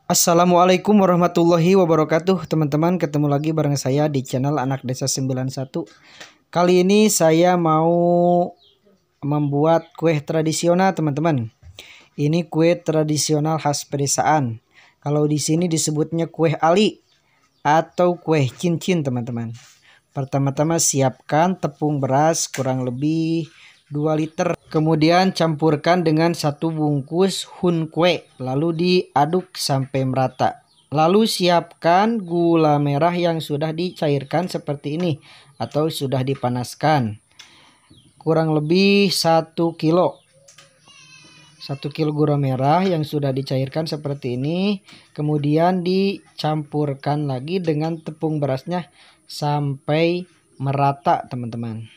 Assalamualaikum warahmatullahi wabarakatuh. Teman-teman, ketemu lagi bareng saya di channel Anak Desa 91. Kali ini saya mau membuat kue tradisional, teman-teman. Ini kue tradisional khas pedesaan. Kalau di sini disebutnya kue ali atau kue cincin, teman-teman. Pertama-tama siapkan tepung beras kurang lebih 2 liter. Kemudian campurkan dengan 1 bungkus hun kue, lalu diaduk sampai merata. Lalu siapkan gula merah yang sudah dicairkan seperti ini atau sudah dipanaskan. Kurang lebih 1 kilo. 1 kilo gula merah yang sudah dicairkan seperti ini. Kemudian dicampurkan lagi dengan tepung berasnya sampai merata, teman-teman.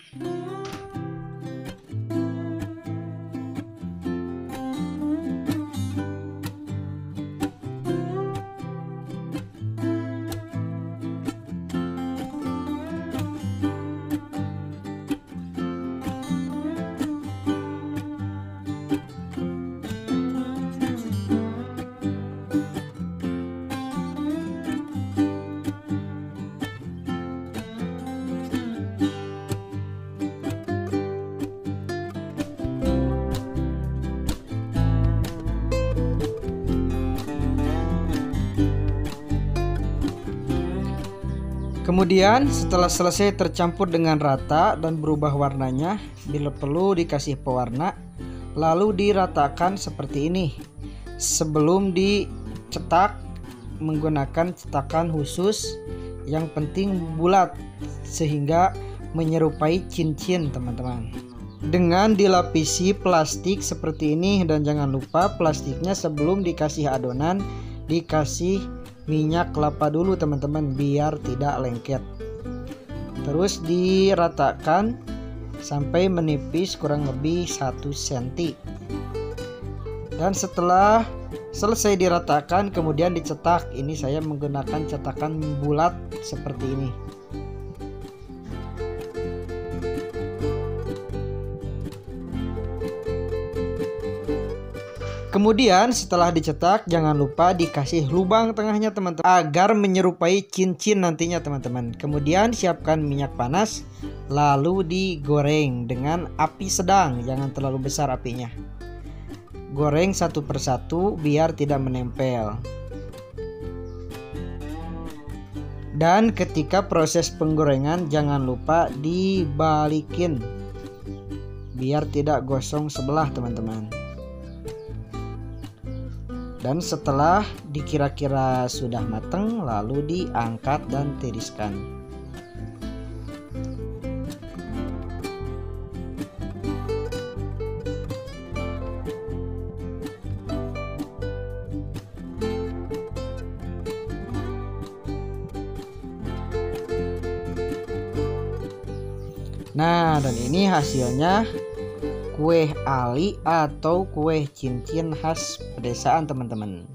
Kemudian setelah selesai tercampur dengan rata dan berubah warnanya, bila perlu dikasih pewarna, lalu diratakan seperti ini. Sebelum dicetak menggunakan cetakan khusus, yang penting bulat sehingga menyerupai cincin, teman-teman. Dengan dilapisi plastik seperti ini, dan jangan lupa plastiknya sebelum dikasih adonan dikasih minyak kelapa dulu, teman-teman, biar tidak lengket. Terus diratakan sampai menipis kurang lebih 1 cm. Dan setelah selesai diratakan kemudian dicetak. Ini saya menggunakan cetakan bulat seperti ini. Kemudian setelah dicetak jangan lupa dikasih lubang tengahnya, teman-teman, agar menyerupai cincin nantinya, teman-teman. Kemudian siapkan minyak panas, lalu digoreng dengan api sedang, jangan terlalu besar apinya. Goreng satu persatu biar tidak menempel. Dan ketika proses penggorengan jangan lupa dibalikin biar tidak gosong sebelah, teman-teman. Dan setelah dikira-kira sudah matang, lalu diangkat dan tiriskan. Nah, dan ini hasilnya kue ali atau kue cincin khas pedesaan, teman-teman.